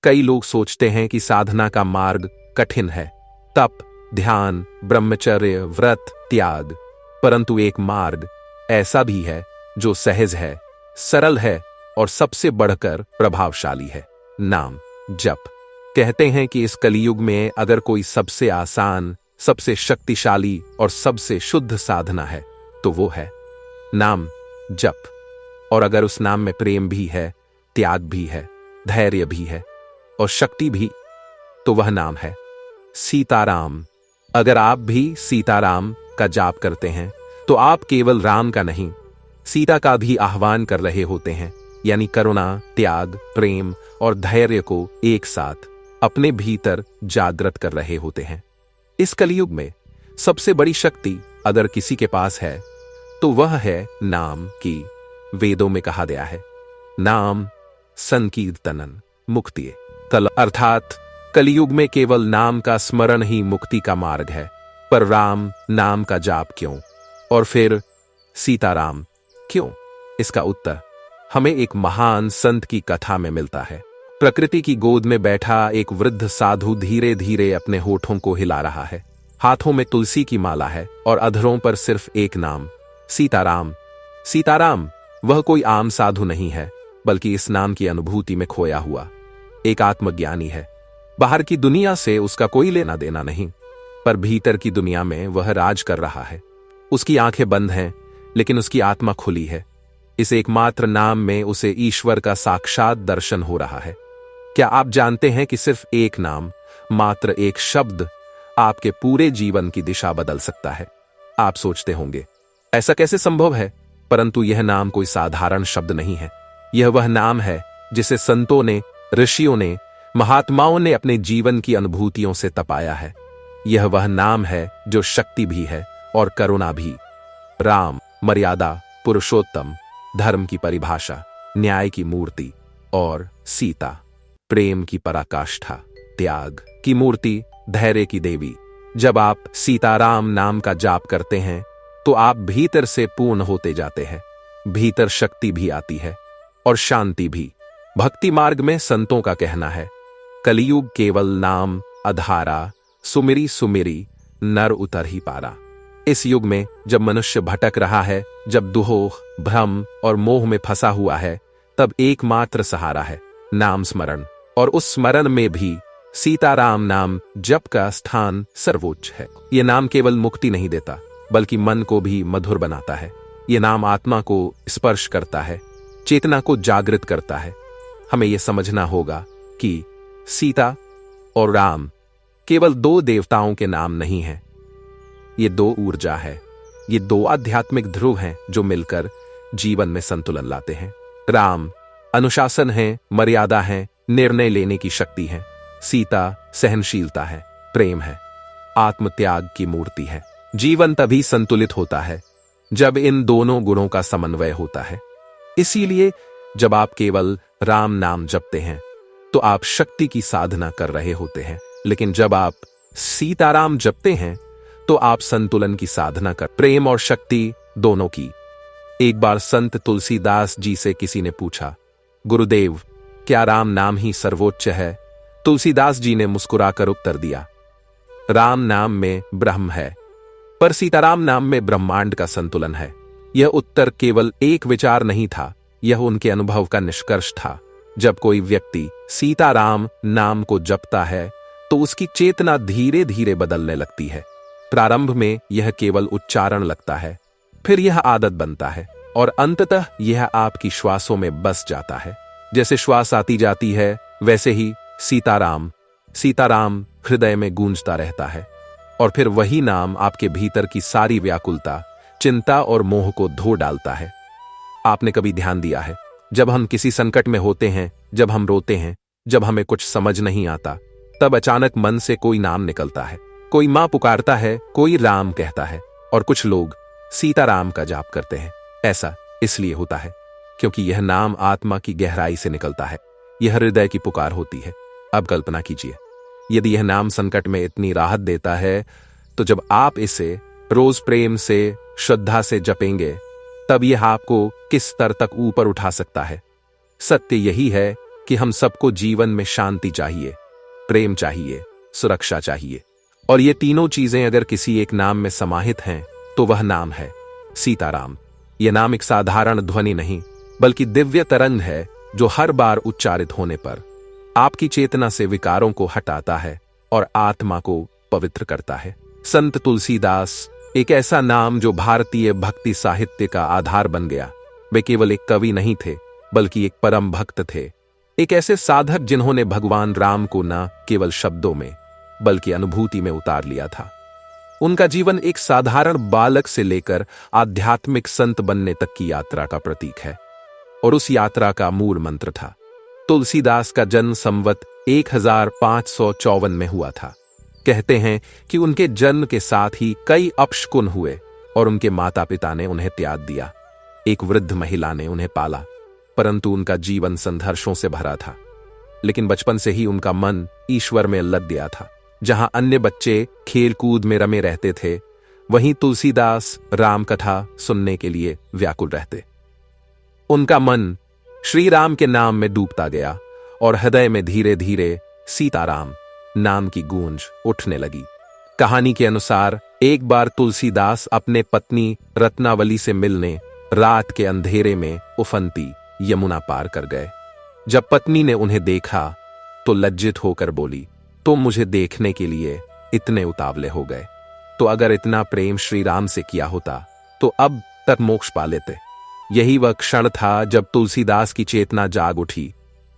कई लोग सोचते हैं कि साधना का मार्ग कठिन है, तप, ध्यान, ब्रह्मचर्य, व्रत, त्याग। परंतु एक मार्ग ऐसा भी है जो सहज है, सरल है और सबसे बढ़कर प्रभावशाली है, नाम जप। कहते हैं कि इस कलयुग में अगर कोई सबसे आसान, सबसे शक्तिशाली और सबसे शुद्ध साधना है तो वो है नाम जप। और अगर उस नाम में प्रेम भी है, त्याग भी है, धैर्य भी है और शक्ति भी, तो वह नाम है सीताराम। अगर आप भी सीताराम का जाप करते हैं तो आप केवल राम का नहीं, सीता का भी आह्वान कर रहे होते हैं, यानी करुणा, त्याग, प्रेम और धैर्य को एक साथ अपने भीतर जागृत कर रहे होते हैं। इस कलयुग में सबसे बड़ी शक्ति अगर किसी के पास है तो वह है नाम की। वेदों में कहा गया है, नाम संकीर्तनन मुक्ति कल, अर्थात कलयुग में केवल नाम का स्मरण ही मुक्ति का मार्ग है। पर राम नाम का जाप क्यों, और फिर सीताराम क्यों? इसका उत्तर हमें एक महान संत की कथा में मिलता है। प्रकृति की गोद में बैठा एक वृद्ध साधु धीरे धीरे अपने होठों को हिला रहा है। हाथों में तुलसी की माला है और अधरों पर सिर्फ एक नाम, सीताराम। सीताराम वह कोई आम साधु नहीं है, बल्कि इस नाम की अनुभूति में खोया हुआ एक आत्मज्ञानी है। बाहर की दुनिया से उसका कोई लेना देना नहीं, पर भीतर की दुनिया में वह राज कर रहा है। उसकी आंखें बंद हैं, लेकिन उसकी आत्मा खुली है। इस एकमात्र नाम में उसे ईश्वर का साक्षात दर्शन हो रहा है। क्या आप जानते हैं कि सिर्फ एक नाम, मात्र एक शब्द आपके पूरे जीवन की दिशा बदल सकता है? आप सोचते होंगे ऐसा कैसे संभव है, परंतु यह नाम कोई साधारण शब्द नहीं है। यह वह नाम है जिसे संतों ने, ऋषियों ने, महात्माओं ने अपने जीवन की अनुभूतियों से तपाया है। यह वह नाम है जो शक्ति भी है और करुणा भी। राम मर्यादा, पुरुषोत्तम, धर्म की परिभाषा, न्याय की मूर्ति, और सीता प्रेम की पराकाष्ठा, त्याग की मूर्ति, धैर्य की देवी। जब आप सीताराम नाम का जाप करते हैं तो आप भीतर से पूर्ण होते जाते हैं। भीतर शक्ति भी आती है और शांति भी। भक्ति मार्ग में संतों का कहना है, कलयुग केवल नाम अधारा, सुमिरी सुमिरी नर उतर ही पारा। इस युग में जब मनुष्य भटक रहा है, जब दुहोह, भ्रम और मोह में फंसा हुआ है, तब एकमात्र सहारा है नाम स्मरण। और उस स्मरण में भी सीताराम नाम जप का स्थान सर्वोच्च है। यह नाम केवल मुक्ति नहीं देता, बल्कि मन को भी मधुर बनाता है। यह नाम आत्मा को स्पर्श करता है, चेतना को जागृत करता है। हमें यह समझना होगा कि सीता और राम केवल दो देवताओं के नाम नहीं हैं। ये दो ऊर्जा है, ये दो आध्यात्मिक ध्रुव हैं जो मिलकर जीवन में संतुलन लाते हैं। राम अनुशासन है, मर्यादा है, निर्णय लेने की शक्ति है। सीता सहनशीलता है, प्रेम है, आत्मत्याग की मूर्ति है। जीवन तभी संतुलित होता है जब इन दोनों गुणों का समन्वय होता है। इसीलिए जब आप केवल राम नाम जपते हैं तो आप शक्ति की साधना कर रहे होते हैं, लेकिन जब आप सीताराम जपते हैं तो आप संतुलन की साधना कर, प्रेम और शक्ति दोनों की। एक बार संत तुलसीदास जी से किसी ने पूछा, गुरुदेव क्या राम नाम ही सर्वोच्च है? तुलसीदास जी ने मुस्कुराकर उत्तर दिया, राम नाम में ब्रह्म है, पर सीताराम नाम में ब्रह्मांड का संतुलन है। यह उत्तर केवल एक विचार नहीं था, यह उनके अनुभव का निष्कर्ष था। जब कोई व्यक्ति सीताराम नाम को जपता है तो उसकी चेतना धीरे धीरे बदलने लगती है। प्रारंभ में यह केवल उच्चारण लगता है, फिर यह आदत बनता है और अंततः यह आपकी श्वासों में बस जाता है। जैसे श्वास आती जाती है, वैसे ही सीताराम सीताराम हृदय में गूंजता रहता है और फिर वही नाम आपके भीतर की सारी व्याकुलता, चिंता और मोह को धो डालता है। आपने कभी ध्यान दिया है, जब हम किसी संकट में होते हैं, जब हम रोते हैं, जब हमें कुछ समझ नहीं आता, तब अचानक मन से कोई नाम निकलता है। कोई मां पुकारता है, कोई राम कहता है और कुछ लोग सीताराम का जाप करते हैं। ऐसा इसलिए होता है क्योंकि यह नाम आत्मा की गहराई से निकलता है, यह हृदय की पुकार होती है। अब कल्पना कीजिए, यदि यह नाम संकट में इतनी राहत देता है, तो जब आप इसे रोज प्रेम से, श्रद्धा से जपेंगे, तब यह आपको किस स्तर तक ऊपर उठा सकता है। सत्य यही है कि हम सबको जीवन में शांति चाहिए, प्रेम चाहिए, सुरक्षा चाहिए, और ये तीनों चीजें अगर किसी एक नाम में समाहित हैं तो वह नाम है सीताराम। यह नाम एक साधारण ध्वनि नहीं बल्कि दिव्य तरंग है जो हर बार उच्चारित होने पर आपकी चेतना से विकारों को हटाता है और आत्मा को पवित्र करता है। संत तुलसीदास एक ऐसा नाम जो भारतीय भक्ति साहित्य का आधार बन गया। वे केवल एक कवि नहीं थे बल्कि एक परम भक्त थे, एक ऐसे साधक जिन्होंने भगवान राम को न केवल शब्दों में बल्कि अनुभूति में उतार लिया था। उनका जीवन एक साधारण बालक से लेकर आध्यात्मिक संत बनने तक की यात्रा का प्रतीक है, और उस यात्रा का मूल मंत्र था। तुलसीदास का जन्म संवत 1554 में हुआ था। कहते हैं कि उनके जन्म के साथ ही कई अपशकुन हुए और उनके माता पिता ने उन्हें त्याग दिया। एक वृद्ध महिला ने उन्हें पाला, परंतु उनका जीवन संघर्षों से भरा था। लेकिन बचपन से ही उनका मन ईश्वर में लग गया था। जहां अन्य बच्चे खेल कूद में रमे रहते थे, वहीं तुलसीदास राम कथा सुनने के लिए व्याकुल रहते। उनका मन श्री राम के नाम में डूबता गया और हृदय में धीरे धीरे सीताराम नाम की गूंज उठने लगी। कहानी के अनुसार एक बार तुलसीदास अपने पत्नी रत्नावली से मिलने रात के अंधेरे में उफनती यमुना पार कर गए। जब पत्नी ने उन्हें देखा तो लज्जित होकर बोली, तुम मुझे देखने के लिए इतने उतावले हो गए, तो अगर इतना प्रेम श्री राम से किया होता तो अब तक मोक्ष पा लेते। यही वह क्षण था जब तुलसीदास की चेतना जाग उठी।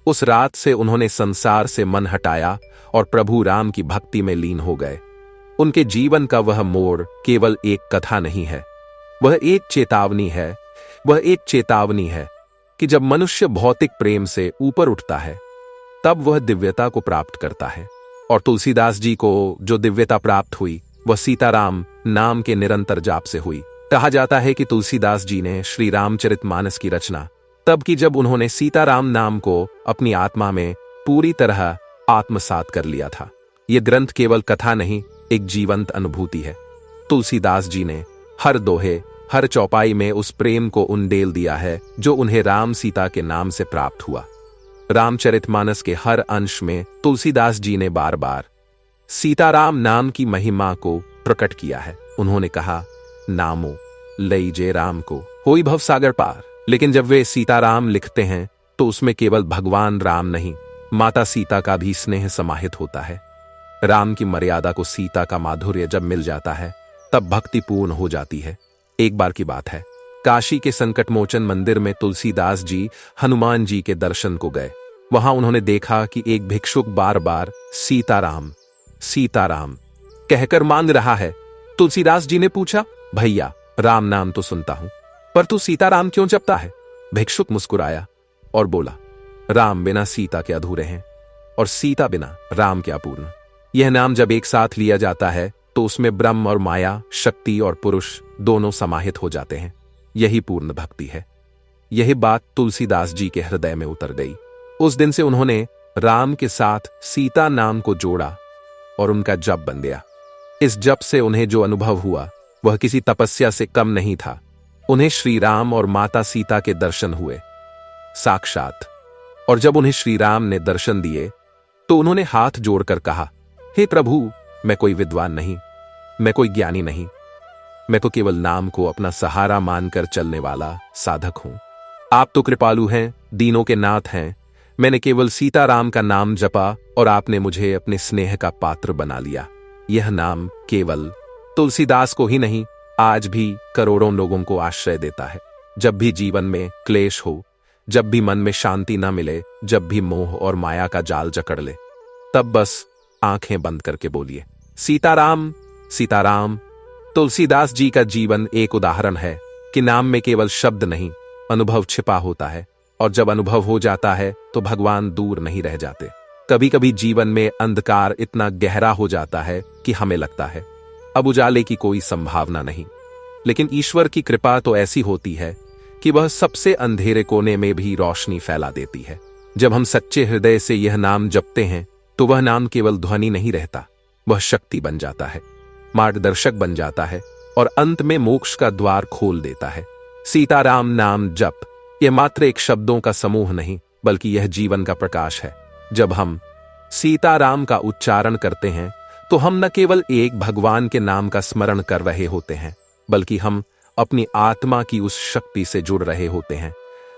उस रात से उन्होंने संसार से मन हटाया और प्रभु राम की भक्ति में लीन हो गए। उनके जीवन का वह मोड़ केवल एक कथा नहीं है, वह एक चेतावनी है। वह एक चेतावनी है कि जब मनुष्य भौतिक प्रेम से ऊपर उठता है तब वह दिव्यता को प्राप्त करता है। और तुलसीदास जी को जो दिव्यता प्राप्त हुई वह सीताराम नाम के निरंतर जाप से हुई। कहा जाता है कि तुलसीदास जी ने श्री रामचरितमानस की रचना तब की जब उन्होंने सीताराम नाम को अपनी आत्मा में पूरी तरह आत्मसात कर लिया था। यह ग्रंथ केवल कथा नहीं, एक जीवंत अनुभूति है। तुलसीदास जी ने हर दोहे, हर चौपाई में उस प्रेम को उंडेल दिया है जो उन्हें राम सीता के नाम से प्राप्त हुआ। रामचरितमानस के हर अंश में तुलसीदास जी ने बार बार सीताराम नाम की महिमा को प्रकट किया है। उन्होंने कहा, नामो लई जे राम को होई भव सागर पार। लेकिन जब वे सीताराम लिखते हैं तो उसमें केवल भगवान राम नहीं, माता सीता का भी स्नेह समाहित होता है। राम की मर्यादा को सीता का माधुर्य जब मिल जाता है तब भक्ति पूर्ण हो जाती है। एक बार की बात है, काशी के संकटमोचन मंदिर में तुलसीदास जी हनुमान जी के दर्शन को गए। वहां उन्होंने देखा कि एक भिक्षुक बार बार सीताराम सीताराम कहकर मांग रहा है। तुलसीदास जी ने पूछा, भैया राम नाम तो सुनता हूं, पर तू सीताराम क्यों जपता है? भिक्षुक मुस्कुराया और बोला, राम बिना सीता के अधूरे हैं और सीता बिना राम क्या पूर्ण। यह नाम जब एक साथ लिया जाता है तो उसमें ब्रह्म और माया, शक्ति और पुरुष दोनों समाहित हो जाते हैं। यही पूर्ण भक्ति है। यही बात तुलसीदास जी के हृदय में उतर गई। उस दिन से उन्होंने राम के साथ सीता नाम को जोड़ा और उनका जप बन गया। इस जप से उन्हें जो अनुभव हुआ वह किसी तपस्या से कम नहीं था। उन्हें श्री राम और माता सीता के दर्शन हुए साक्षात। और जब उन्हें श्री राम ने दर्शन दिए तो उन्होंने हाथ जोड़कर कहा, हे प्रभु, मैं कोई विद्वान नहीं, मैं कोई ज्ञानी नहीं, मैं तो केवल नाम को अपना सहारा मानकर चलने वाला साधक हूं। आप तो कृपालु हैं, दीनों के नाथ हैं। मैंने केवल सीताराम का नाम जपा और आपने मुझे अपने स्नेह का पात्र बना लिया। यह नाम केवल तुलसीदास को ही नहीं, आज भी करोड़ों लोगों को आश्रय देता है। जब भी जीवन में क्लेश हो, जब भी मन में शांति न मिले, जब भी मोह और माया का जाल जकड़ ले, तब बस आंखें बंद करके बोलिए, सीताराम सीताराम। तुलसीदास जी का जीवन एक उदाहरण है कि नाम में केवल शब्द नहीं, अनुभव छिपा होता है। और जब अनुभव हो जाता है तो भगवान दूर नहीं रह जाते। कभी कभी जीवन में अंधकार इतना गहरा हो जाता है कि हमें लगता है अब उजाले की कोई संभावना नहीं, लेकिन ईश्वर की कृपा तो ऐसी होती है कि वह सबसे अंधेरे कोने में भी रोशनी फैला देती है। जब हम सच्चे हृदय से यह नाम जपते हैं तो वह नाम केवल ध्वनि नहीं रहता, वह शक्ति बन जाता है, मार्गदर्शक बन जाता है और अंत में मोक्ष का द्वार खोल देता है। सीताराम नाम जप यह मात्र एक शब्दों का समूह नहीं, बल्कि यह जीवन का प्रकाश है। जब हम सीताराम का उच्चारण करते हैं तो हम न केवल एक भगवान के नाम का स्मरण कर रहे होते हैं, बल्कि हम अपनी आत्मा की उस शक्ति से जुड़ रहे होते हैं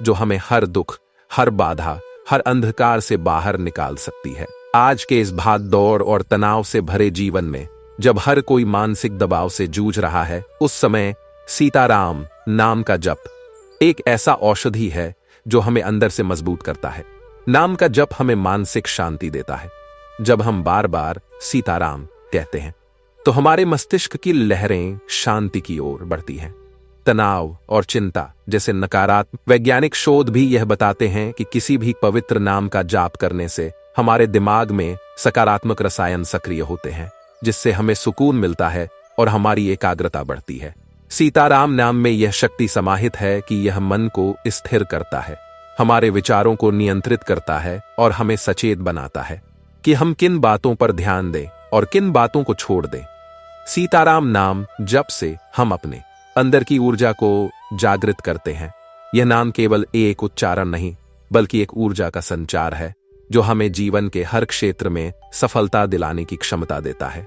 जो हमें हर दुख, हर बाधा, हर अंधकार से बाहर निकाल सकती है। आज के इस भाग दौड़ और तनाव से भरे जीवन में जब हर कोई मानसिक दबाव से जूझ रहा है, उस समय सीताराम नाम का जप एक ऐसा औषधि है जो हमें अंदर से मजबूत करता है। नाम का जप हमें मानसिक शांति देता है। जब हम बार बार सीताराम कहते हैं तो हमारे मस्तिष्क की लहरें शांति की ओर बढ़ती हैं। तनाव और चिंता जैसे नकारात्मक वैज्ञानिक शोध भी यह बताते हैं कि किसी भी पवित्र नाम का जाप करने से हमारे दिमाग में सकारात्मक रसायन सक्रिय होते हैं, जिससे हमें सुकून मिलता है और हमारी एकाग्रता बढ़ती है। सीताराम नाम में यह शक्ति समाहित है कि यह मन को स्थिर करता है, हमारे विचारों को नियंत्रित करता है और हमें सचेत बनाता है कि हम किन बातों पर ध्यान दें और किन बातों को छोड़ दें। सीताराम नाम जप से हम अपने अंदर की ऊर्जा को जागृत करते हैं। यह नाम केवल एक उच्चारण नहीं, बल्कि एक ऊर्जा का संचार है जो हमें जीवन के हर क्षेत्र में सफलता दिलाने की क्षमता देता है।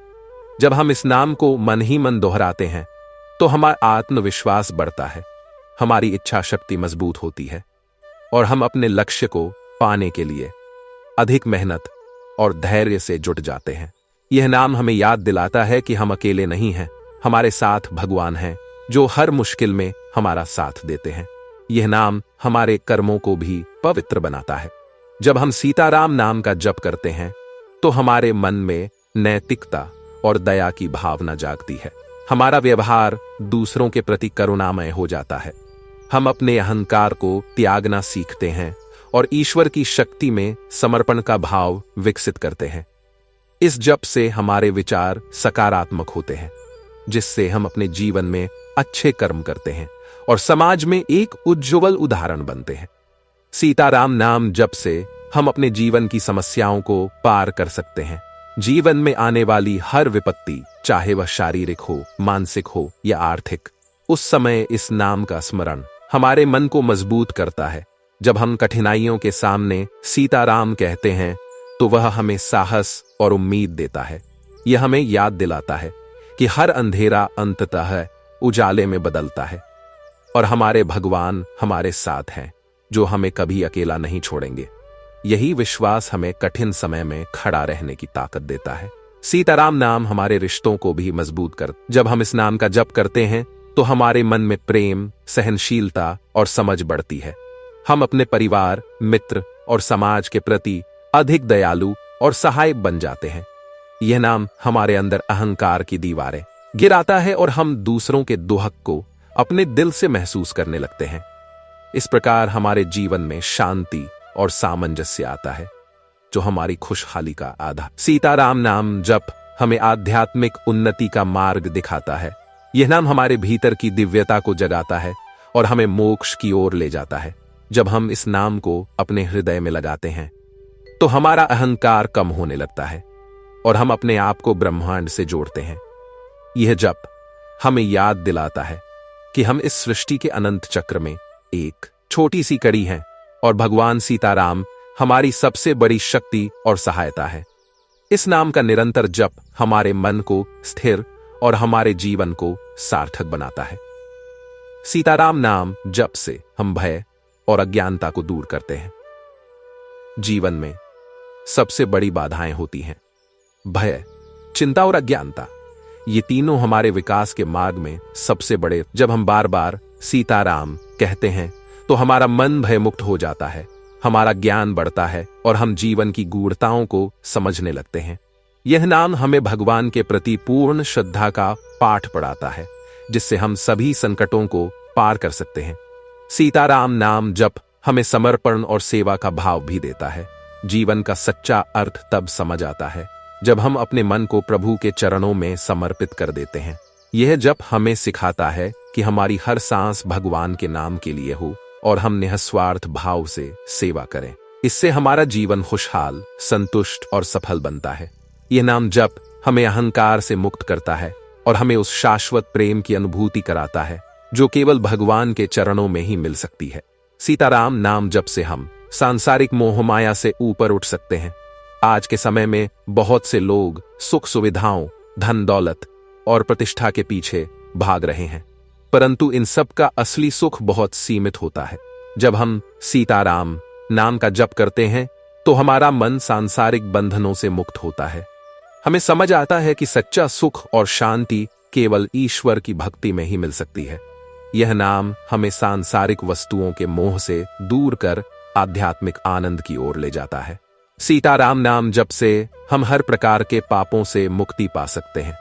जब हम इस नाम को मन ही मन दोहराते हैं तो हमारा आत्मविश्वास बढ़ता है, हमारी इच्छा शक्ति मजबूत होती है और हम अपने लक्ष्य को पाने के लिए अधिक मेहनत और धैर्य से जुट जाते हैं। यह नाम हमें याद दिलाता है कि हम अकेले नहीं हैं, हमारे साथ भगवान हैं जो हर मुश्किल में हमारा साथ देते हैं। यह नाम हमारे कर्मों को भी पवित्र बनाता है। जब हम सीताराम नाम का जप करते हैं तो हमारे मन में नैतिकता और दया की भावना जागती है। हमारा व्यवहार दूसरों के प्रति करुणामय हो जाता है। हम अपने अहंकार को त्यागना सीखते हैं और ईश्वर की शक्ति में समर्पण का भाव विकसित करते हैं। इस जप से हमारे विचार सकारात्मक होते हैं, जिससे हम अपने जीवन में अच्छे कर्म करते हैं और समाज में एक उज्ज्वल उदाहरण बनते हैं। सीताराम नाम जप से हम अपने जीवन की समस्याओं को पार कर सकते हैं। जीवन में आने वाली हर विपत्ति, चाहे वह शारीरिक हो, मानसिक हो या आर्थिक, उस समय इस नाम का स्मरण हमारे मन को मजबूत करता है। जब हम कठिनाइयों के सामने सीताराम कहते हैं तो वह हमें साहस और उम्मीद देता है। यह हमें याद दिलाता है कि हर अंधेरा अंततः उजाले में बदलता है और हमारे भगवान हमारे साथ हैं जो हमें कभी अकेला नहीं छोड़ेंगे। यही विश्वास हमें कठिन समय में खड़ा रहने की ताकत देता है। सीताराम नाम हमारे रिश्तों को भी मजबूत कर जब हम इस नाम का जप करते हैं तो हमारे मन में प्रेम, सहनशीलता और समझ बढ़ती है। हम अपने परिवार, मित्र और समाज के प्रति अधिक दयालु और सहायक बन जाते हैं। यह नाम हमारे अंदर अहंकार की दीवारें गिराता है और हम दूसरों के दुख को अपने दिल से महसूस करने लगते हैं। इस प्रकार हमारे जीवन में शांति और सामंजस्य आता है, जो हमारी खुशहाली का आधार। सीताराम नाम जप हमें आध्यात्मिक उन्नति का मार्ग दिखाता है। यह नाम हमारे भीतर की दिव्यता को जगाता है और हमें मोक्ष की ओर ले जाता है। जब हम इस नाम को अपने हृदय में लगाते हैं तो हमारा अहंकार कम होने लगता है और हम अपने आप को ब्रह्मांड से जोड़ते हैं। यह जप हमें याद दिलाता है कि हम इस सृष्टि के अनंत चक्र में एक छोटी सी कड़ी हैं और भगवान सीताराम हमारी सबसे बड़ी शक्ति और सहायता है। इस नाम का निरंतर जप हमारे मन को स्थिर और हमारे जीवन को सार्थक बनाता है। सीताराम नाम जप से हम भय और अज्ञानता को दूर करते हैं। जीवन में सबसे बड़ी बाधाएं होती हैं भय, चिंता और अज्ञानता। ये तीनों हमारे विकास के मार्ग में सबसे बड़े। जब हम बार बार सीताराम कहते हैं तो हमारा मन भय मुक्त हो जाता है, हमारा ज्ञान बढ़ता है और हम जीवन की गूढ़ताओं को समझने लगते हैं। यह नाम हमें भगवान के प्रति पूर्ण श्रद्धा का पाठ पढ़ाता है, जिससे हम सभी संकटों को पार कर सकते हैं। सीताराम नाम जप हमें समर्पण और सेवा का भाव भी देता है। जीवन का सच्चा अर्थ तब समझ आता है जब हम अपने मन को प्रभु के चरणों में समर्पित कर देते हैं। यह जप हमें सिखाता है कि हमारी हर सांस भगवान के नाम के लिए हो और हम निस्वार्थ भाव से सेवा करें। इससे हमारा जीवन खुशहाल, संतुष्ट और सफल बनता है। यह नाम जप हमें अहंकार से मुक्त करता है और हमें उस शाश्वत प्रेम की अनुभूति कराता है जो केवल भगवान के चरणों में ही मिल सकती है। सीताराम नाम जप से हम सांसारिक मोह माया से ऊपर उठ सकते हैं। आज के समय में बहुत से लोग सुख सुविधाओं, धन दौलत और प्रतिष्ठा के पीछे भाग रहे हैं, परंतु इन सब का असली सुख बहुत सीमित होता है। जब हम सीताराम नाम का जप करते हैं तो हमारा मन सांसारिक बंधनों से मुक्त होता है। हमें समझ आता है कि सच्चा सुख और शांति केवल ईश्वर की भक्ति में ही मिल सकती है। यह नाम हमें सांसारिक वस्तुओं के मोह से दूर कर आध्यात्मिक आनंद की ओर ले जाता है। सीताराम नाम जप से हम हर प्रकार के पापों से मुक्ति पा सकते हैं।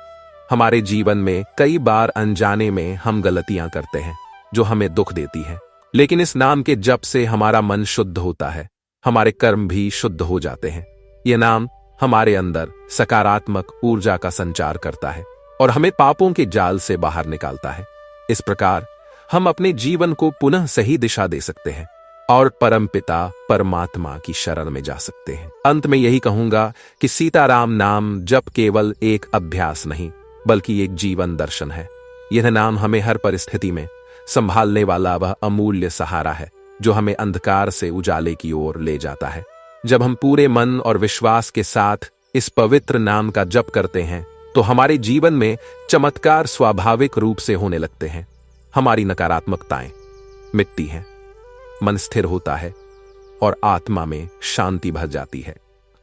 हमारे जीवन में कई बार अनजाने में हम गलतियां करते हैं जो हमें दुख देती है, लेकिन इस नाम के जप से हमारा मन शुद्ध होता है, हमारे कर्म भी शुद्ध हो जाते हैं। यह नाम हमारे अंदर सकारात्मक ऊर्जा का संचार करता है और हमें पापों के जाल से बाहर निकालता है। इस प्रकार हम अपने जीवन को पुनः सही दिशा दे सकते हैं और परमपिता परमात्मा की शरण में जा सकते हैं। अंत में यही कहूंगा कि सीताराम नाम जप केवल एक अभ्यास नहीं बल्कि एक जीवन दर्शन है। यह नाम हमें हर परिस्थिति में संभालने वाला वह अमूल्य सहारा है जो हमें अंधकार से उजाले की ओर ले जाता है। जब हम पूरे मन और विश्वास के साथ इस पवित्र नाम का जप करते हैं तो हमारे जीवन में चमत्कार स्वाभाविक रूप से होने लगते हैं। हमारी नकारात्मकताएं मिटती हैं, मन स्थिर होता है और आत्मा में शांति भर जाती है।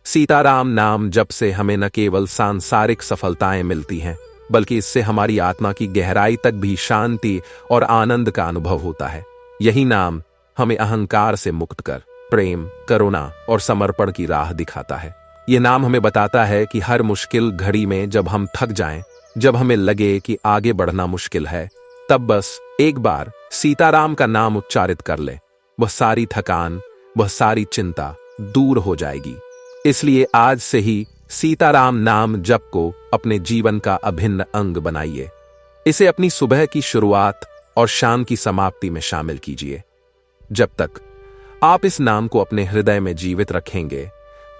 सीताराम नाम जप से हमें न केवल सांसारिक सफलताएं मिलती हैं बल्कि इससे हमारी आत्मा की गहराई तक भी शांति और आनंद का अनुभव होता है। यही नाम हमें अहंकार से मुक्त कर प्रेम, करुणा और समर्पण की राह दिखाता है। यह नाम हमें बताता है कि हर मुश्किल घड़ी में जब हम थक जाएं, जब हमें लगे कि आगे बढ़ना मुश्किल है, तब बस एक बार सीताराम का नाम उच्चारित कर ले, वह सारी थकान, वह सारी चिंता दूर हो जाएगी। इसलिए आज से ही सीताराम नाम जप को अपने जीवन का अभिन्न अंग बनाइए। इसे अपनी सुबह की शुरुआत और शाम की समाप्ति में शामिल कीजिए। जब तक आप इस नाम को अपने हृदय में जीवित रखेंगे,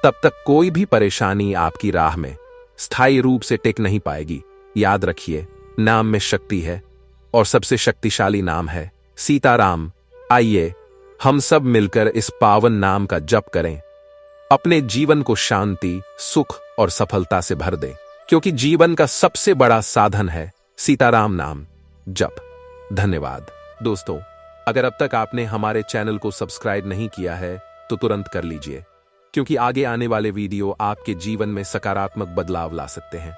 तब तक कोई भी परेशानी आपकी राह में स्थायी रूप से टिक नहीं पाएगी। याद रखिए, नाम में शक्ति है और सबसे शक्तिशाली नाम है सीताराम। आइए हम सब मिलकर इस पावन नाम का जप करें, अपने जीवन को शांति, सुख और सफलता से भर दें, क्योंकि जीवन का सबसे बड़ा साधन है सीताराम नाम जप। धन्यवाद दोस्तों। अगर अब तक आपने हमारे चैनल को सब्सक्राइब नहीं किया है तो तुरंत कर लीजिए, क्योंकि आगे आने वाले वीडियो आपके जीवन में सकारात्मक बदलाव ला सकते हैं।